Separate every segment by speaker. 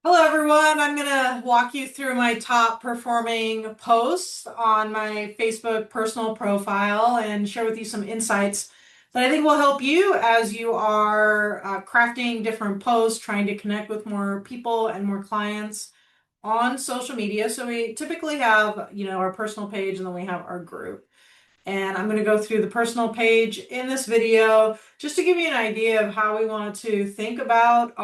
Speaker 1: Hello, everyone. I'm going to walk you through my top performing posts on my Facebook personal profile and share with you some insights that I think will help you as you are crafting different posts, trying to connect with more people and more clients on social media. So we typically have, our personal page and then we have our group. And I'm going to go through the personal page in this video just to give you an idea of how we want to think about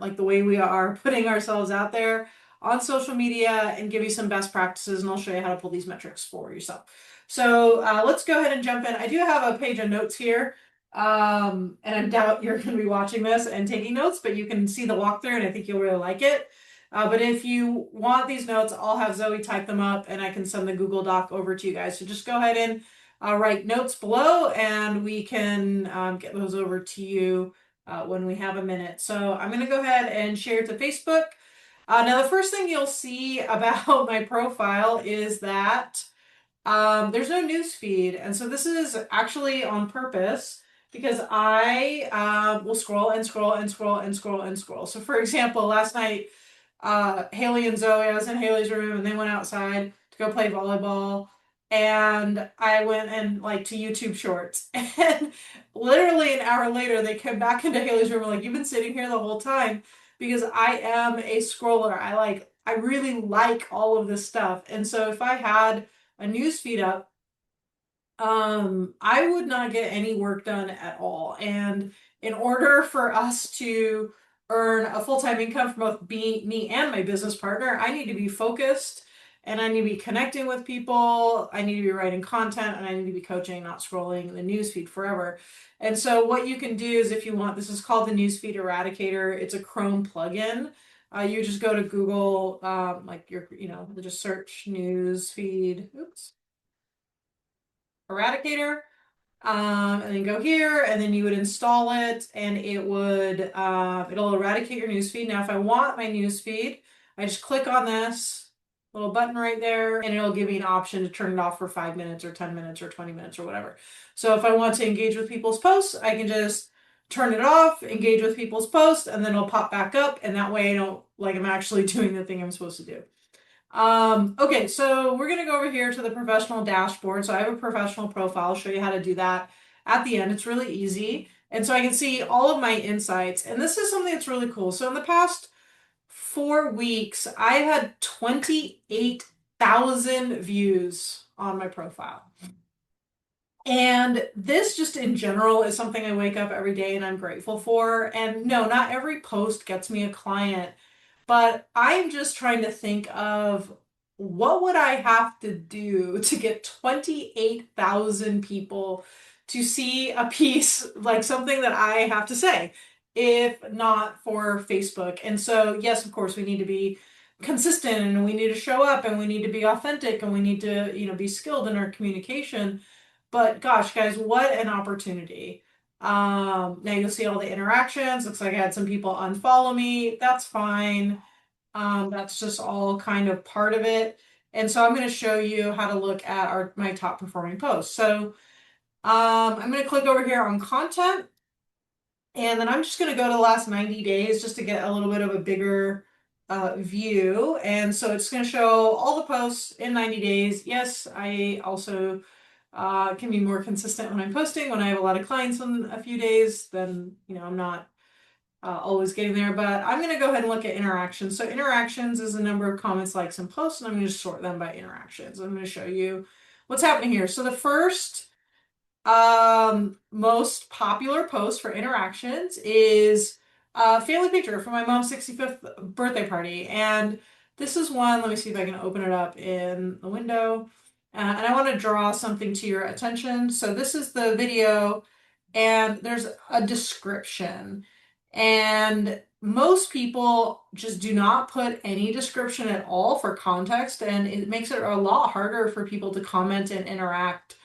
Speaker 1: like the way we are putting ourselves out there on social media and give you some best practices. And I'll show you how to pull these metrics for yourself. So let's go ahead and jump in. I do have a page of notes here. And I doubt you're going to be watching this and taking notes, but you can see the walkthrough and I think you'll really like it. But if you want these notes, I'll have Zoe type them up and I can send the Google Doc over to you guys. So just go ahead and write notes below and we can get those over to you when we have a minute. So I'm going to go ahead and share it to Facebook. Now, the first thing you'll see about my profile is that there's no news feed. And so this is actually on purpose because I will scroll and scroll and scroll and scroll and scroll. So for example, last night, Haley and Zoe, I was in Haley's room and they went outside to go play volleyball. And I went and like to YouTube Shorts. And literally an hour later, they came back into Haley's room and like, you've been sitting here the whole time because I am a scroller. I really like all of this stuff. And so if I had a news feed up, I would not get any work done at all. And in order for us to earn a full-time income from both me and my business partner, I need to be focused and I need to be connecting with people. I need to be writing content and I need to be coaching, not scrolling the newsfeed forever. And so what you can do is if you want, this is called the Newsfeed Eradicator. It's a Chrome plugin. You just go to Google, just search newsfeed. Oops. Eradicator, and then go here, and then you would install it, and it'll eradicate your newsfeed. Now, if I want my newsfeed, I just click on this little button right there, and it'll give me an option to turn it off for 5 minutes or 10 minutes or 20 minutes or whatever. So if I want to engage with people's posts, I can just turn it off, engage with people's posts, and then it'll pop back up, and that way I don't, like I'm actually doing the thing I'm supposed to do. Okay, so we're gonna go over here to the professional dashboard. So I have a professional profile. I'll show you how to do that at the end. It's really easy. And so I can see all of my insights. And this is something that's really cool. So in the past 4 weeks, I had 28,000 views on my profile. And this just in general is something I wake up every day and I'm grateful for. And no, not every post gets me a client, but I'm just trying to think of what would I have to do to get 28,000 people to see a piece like something that I have to say, if not for Facebook. And so, yes, of course, we need to be consistent and we need to show up and we need to be authentic and we need to, be skilled in our communication. But gosh, guys, what an opportunity. Now you'll see all the interactions. Looks like I had some people unfollow me. That's fine. That's just all kind of part of it. And so I'm going to show you how to look at my top performing posts. So I'm going to click over here on content. And then I'm just going to go to the last 90 days just to get a little bit of a bigger view. And so it's going to show all the posts in 90 days. Yes, I also can be more consistent when I'm posting. When I have a lot of clients in a few days, then, I'm not always getting there. But I'm going to go ahead and look at interactions. So interactions is the number of comments, likes, and posts. And I'm going to sort them by interactions. I'm going to show you what's happening here. So the first most popular post for interactions is a family picture for my mom's 65th birthday party. And this is one, let me see if I can open it up in the window. And I want to draw something to your attention. So this is the video, and there's a description. And most people just do not put any description at all for context, and it makes it a lot harder for people to comment and interact.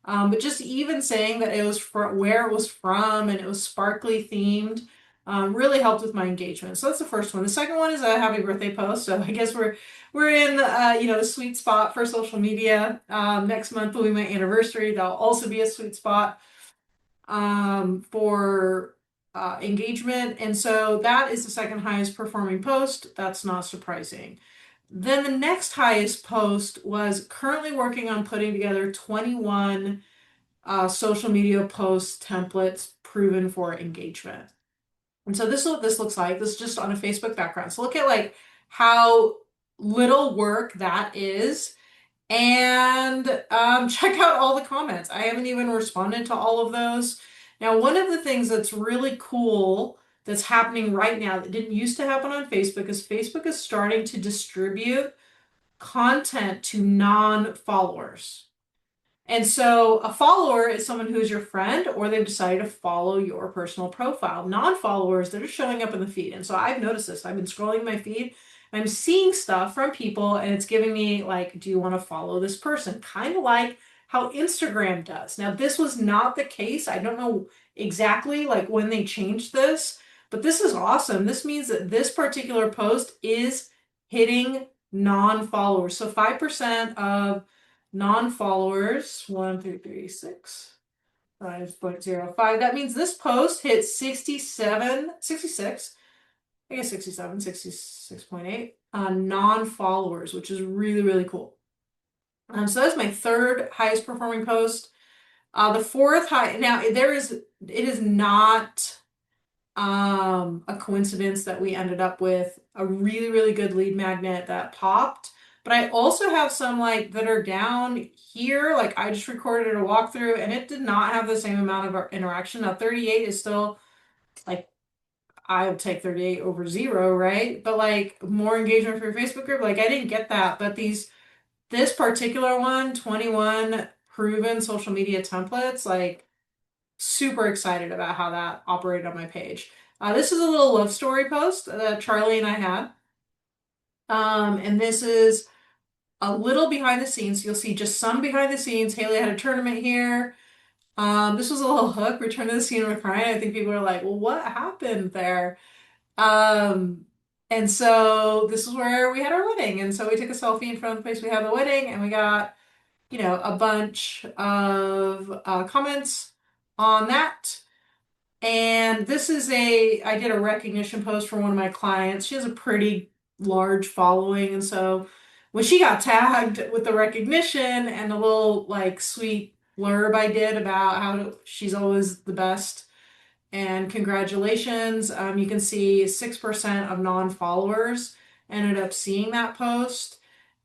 Speaker 1: But just even saying that it was where it was from and it was sparkly themed really helped with my engagement. So that's the first one. The second one is a happy birthday post. So I guess we're in the sweet spot for social media. Next month will be my anniversary. That'll also be a sweet spot for engagement. And so that is the second highest performing post. That's not surprising. Then the next highest post was currently working on putting together 21 social media post templates proven for engagement. And so this is what this looks like. This is just on a Facebook background. So look at like how little work that is. And check out all the comments. I haven't even responded to all of those. Now, one of the things that's really cool that's happening right now that didn't used to happen on Facebook is Facebook is starting to distribute content to non-followers. And so a follower is someone who is your friend or they've decided to follow your personal profile. Non-followers, they're just showing up in the feed. And so I've noticed this. I've been scrolling my feed. I'm seeing stuff from people and it's giving me like, do you want to follow this person? Kind of like how Instagram does. Now, this was not the case. I don't know exactly like when they changed this, but this is awesome. This means that this particular post is hitting non-followers. So 5% of non-followers, 5.05. That means this post hit 67, 66, I guess 67, 66.8 non-followers, which is really, really cool. So that's my third highest performing post. The fourth high, now it is not a coincidence that we ended up with a really, really good lead magnet that popped. But I also have some like that are down here. Like I just recorded a walkthrough and it did not have the same amount of interaction. Now 38 is still like, I would take 38 over 0, right? But like more engagement for your Facebook group, like I didn't get that. But this particular one, 21 proven social media templates, like super excited about how that operated on my page. This is a little love story post that Charlie and I had. And this is a little behind the scenes. You'll see just some behind the scenes. Haley had a tournament here. This was a little hook, return to the scene with Ryan. I think people are like, well, what happened there? And so this is where we had our wedding. And so we took a selfie in front of the place we had the wedding and we got, a bunch of comments on that. And this is I did a recognition post for one of my clients. She has a pretty large following. And so when she got tagged with the recognition and a little like sweet blurb I did about how she's always the best and congratulations, you can see 6% of non-followers ended up seeing that post.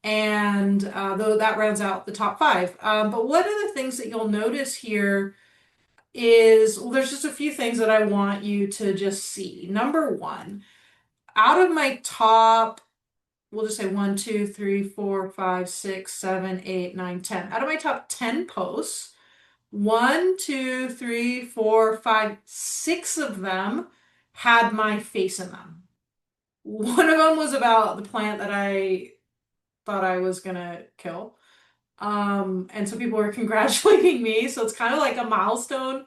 Speaker 1: And though that rounds out the top 5. But one of the things that you'll notice here is, well, there's just a few things that I want you to just see. Number one, out of my top, we'll just say 1, 2, 3, 4, 5, 6, 7, 8, 9, 10. Out of my top 10 posts, 1, 2, 3, 4, 5, 6 of them had my face in them. One of them was about the plant that I thought I was gonna kill. And so people were congratulating me. So it's kind of like a milestone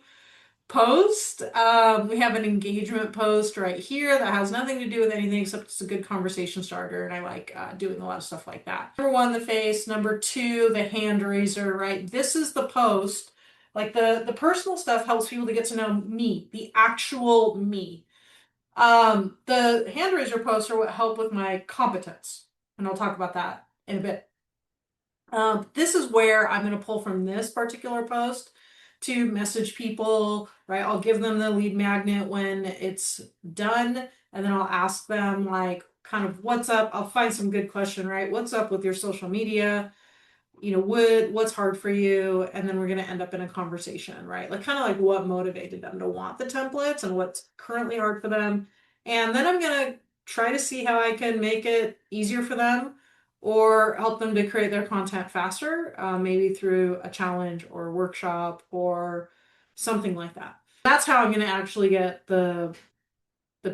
Speaker 1: post. We have an engagement post right here that has nothing to do with anything except it's a good conversation starter. And I like doing a lot of stuff like that. Number 1, the face. Number 2, the hand raiser, right? This is the post. Like the personal stuff helps people to get to know me, the actual me. The hand raiser posts are what help with my competence. And I'll talk about that in a bit. This is where I'm going to pull from this particular post to message people, right? I'll give them the lead magnet when it's done, and then I'll ask them like kind of what's up. I'll find some good question, right? What's up with your social media? What's hard for you? And then we're going to end up in a conversation, right? Like kind of like what motivated them to want the templates and what's currently hard for them. And then I'm going to try to see how I can make it easier for them or help them to create their content faster, maybe through a challenge or a workshop or something like that. That's how I'm going to actually get the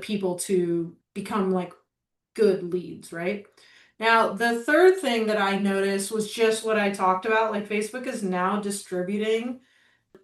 Speaker 1: people to become like good leads, right? Now, the third thing that I noticed was just what I talked about. Like Facebook is now distributing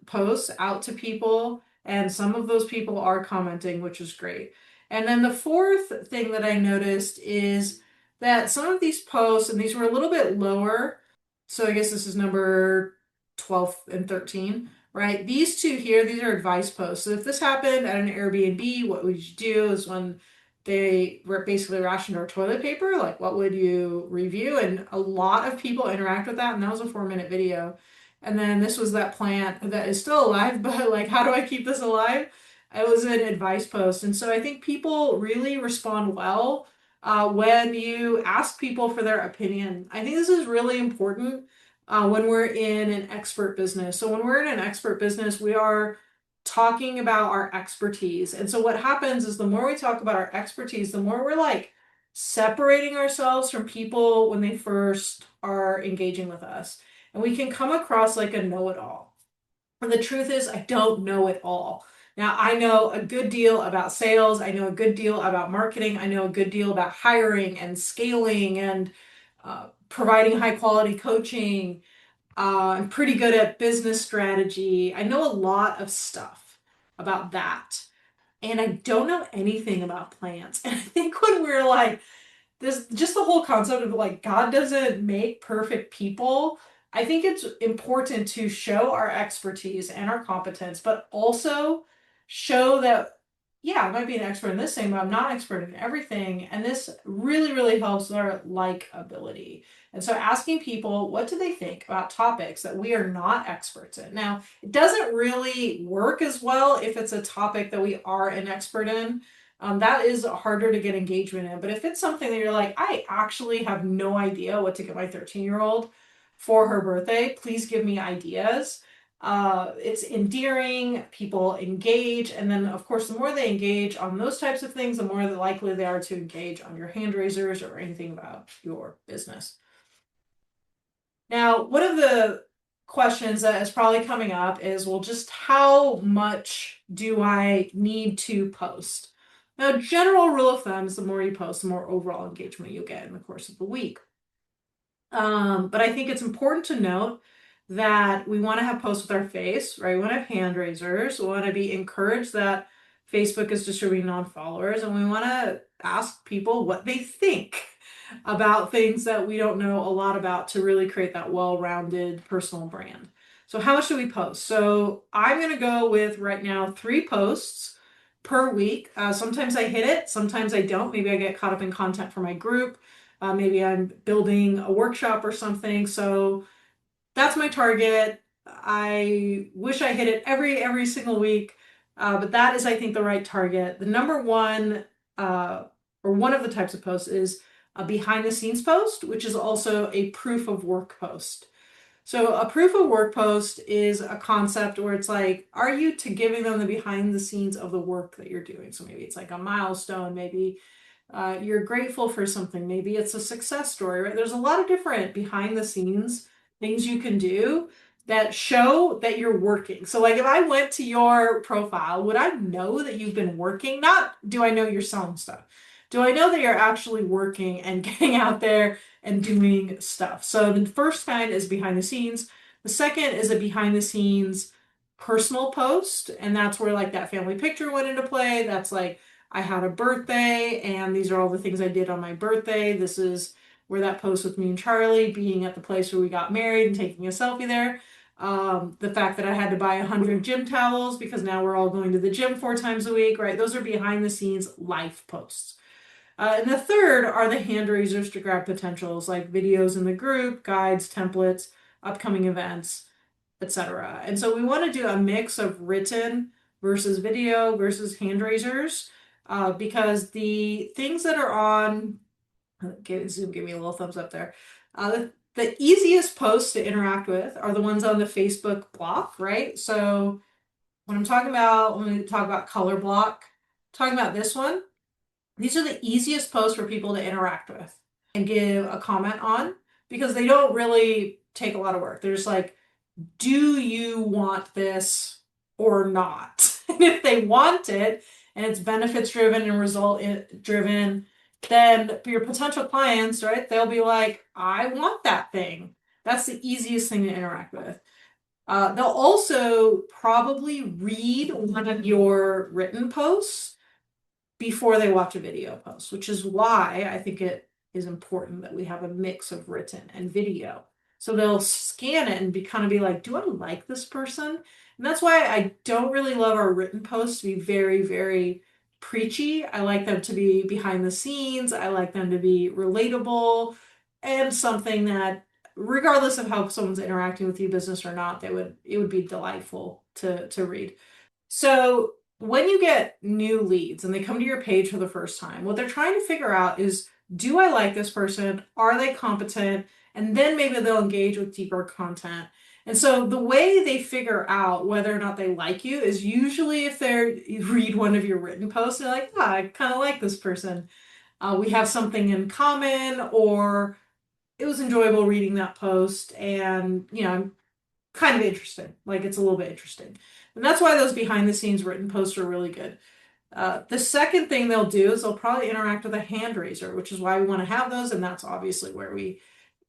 Speaker 1: posts out to people, and some of those people are commenting, which is great. And then the fourth thing that I noticed is that some of these posts, and these were a little bit lower, so I guess this is number 12 and 13, right? These two here, these are advice posts. So if this happened at an Airbnb, what would you do is when they were basically rationed our toilet paper, like what would you review? And a lot of people interact with that, and that was a 4-minute video. And then this was that plant that is still alive, but like, how do I keep this alive? It was an advice post. And so I think people really respond well when you ask people for their opinion. I think this is really important when we're in an expert business. So when we're in an expert business, we are talking about our expertise. And so what happens is the more we talk about our expertise, the more we're like separating ourselves from people when they first are engaging with us. And we can come across like a know-it-all. And the truth is, I don't know it all. Now, I know a good deal about sales. I know a good deal about marketing. I know a good deal about hiring and scaling and providing high quality coaching. I'm pretty good at business strategy. I know a lot of stuff about that. And I don't know anything about plants. And I think when we're like, this just the whole concept of like God doesn't make perfect people. I think it's important to show our expertise and our competence, but also show that, yeah, I might be an expert in this thing, but I'm not expert in everything. And this really, really helps our likability. And so asking people, what do they think about topics that we are not experts in? Now, it doesn't really work as well if it's a topic that we are an expert in. That is harder to get engagement in. But if it's something that you're like, I actually have no idea what to get my 13-year-old for her birthday, please give me ideas. It's endearing, people engage, and then of course, the more they engage on those types of things, the more likely they are to engage on your hand raisers or anything about your business. Now, one of the questions that is probably coming up is, well, just how much do I need to post? Now, general rule of thumb is the more you post, the more overall engagement you'll get in the course of the week. But I think it's important to note that we want to have posts with our face, right? We want to have hand raisers. We want to be encouraged that Facebook is distributing non-followers, and we want to ask people what they think about things that we don't know a lot about to really create that well-rounded personal brand. So how much do we post? So I'm going to go with right now 3 posts per week. Sometimes I hit it, sometimes I don't. Maybe I get caught up in content for my group. Maybe I'm building a workshop or something. So that's my target. I wish I hit it every single week, but that is, I think, the right target. The number one, or one of the types of posts is a behind the scenes post, which is also a proof of work post. So a proof of work post is a concept where it's like, are you to giving them the behind the scenes of the work that you're doing? So maybe it's like a milestone, maybe you're grateful for something, maybe it's a success story, right? There's a lot of different behind the scenes things you can do that show that you're working. So like if I went to your profile, would I know that you've been working? Not do I know you're selling stuff. Do I know that you're actually working and getting out there and doing stuff? So the first kind is behind the scenes. The second is a behind the scenes personal post, and that's where like that family picture went into play. That's like I had a birthday and these are all the things I did on my birthday. This is where that post with me and Charlie being at the place where we got married and taking a selfie there. The fact that I had to buy 100 gym towels because now we're all going to the gym 4 times a week, right? Those are behind the scenes life posts. And the third are the hand raisers to grab potentials like videos in the group, guides, templates, upcoming events, etc. And so we want to do a mix of written versus video versus hand raisers because the things that are on, Zoom, give me a little thumbs up there. The easiest posts to interact with are the ones on the Facebook block, right? So when I'm talking about, when we talk about color block, talking about this one, these are the easiest posts for people to interact with and give a comment on because they don't really take a lot of work. They're just like, do you want this or not? And if they want it and it's benefits driven and result driven, then your potential clients, right, they'll be like, I want that thing. That's the easiest thing to interact with. They'll also probably read one of your written posts before they watch a video post, which is why I think it is important that we have a mix of written and video. So they'll scan it and be like, do I like this person? And that's why I don't really love our written posts to be very, very preachy. I like them to be behind the scenes. I like them to be relatable and something that, regardless of how someone's interacting with you, business or not, it would be delightful to read. So when you get new leads and they come to your page for the first time, what they're trying to figure out is, do I like this person? Are they competent? And then maybe they'll engage with deeper content. And so the way they figure out whether or not they like you is usually if they read one of your written posts, they're like, ah, I kind of like this person. We have something in common, or it was enjoyable reading that post, and I'm kind of interesting. Like, it's a little bit interesting. And that's why those behind the scenes written posts are really good. The second thing they'll do is they'll probably interact with a hand raiser, which is why we want to have those. And that's obviously where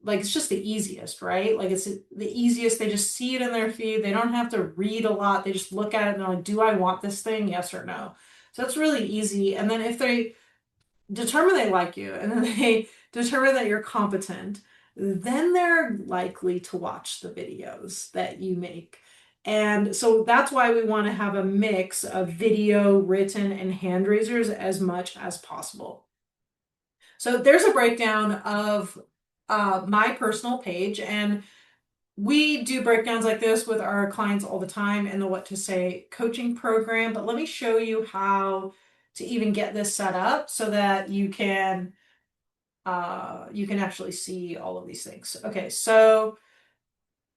Speaker 1: it's just the easiest, right? Like, it's the easiest. They just see it in their feed. They don't have to read a lot. They just look at it and they're like, do I want this thing? Yes or no. So that's really easy. And then if they determine they like you and then they determine that you're competent, then they're likely to watch the videos that you make. And so that's why we want to have a mix of video, written, and hand raisers as much as possible. So there's a breakdown of my personal page, and we do breakdowns like this with our clients all the time in the What to Say coaching program. But let me show you how to even get this set up so that you can actually see all of these things. Okay, so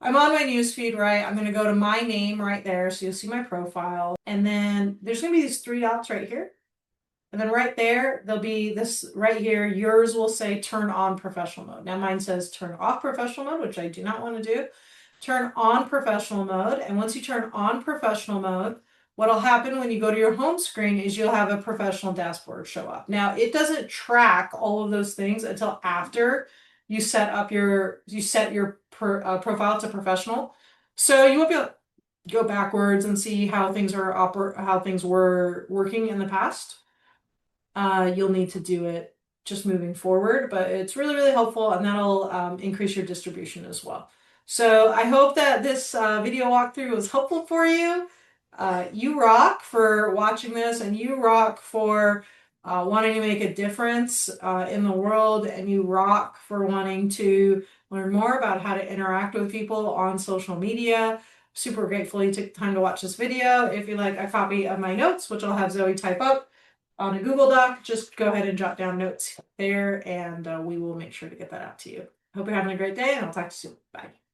Speaker 1: I'm on my newsfeed, right? I'm going to go to my name right there. So you'll see my profile. And then there's going to be these three dots right here. And then right there, there'll be this right here. Yours will say turn on professional mode. Now mine says turn off professional mode, which I do not want to do. Turn on professional mode. And once you turn on professional mode, what'll happen when you go to your home screen is you'll have a professional dashboard show up. Now, it doesn't track all of those things until after you set your profile to professional. So you won't be able to go backwards and see how how things were working in the past. You'll need to do it just moving forward, but it's really, really helpful, and that'll increase your distribution as well. So I hope that this video walkthrough was helpful for you. You rock for watching this, and you rock for wanting to make a difference in the world, and you rock for wanting to learn more about how to interact with people on social media. Super grateful you took the time to watch this video. If you'd like a copy of my notes, which I'll have Zoe type up on a Google Doc, just go ahead and jot down notes there, and we will make sure to get that out to you. Hope you're having a great day, and I'll talk to you soon. Bye.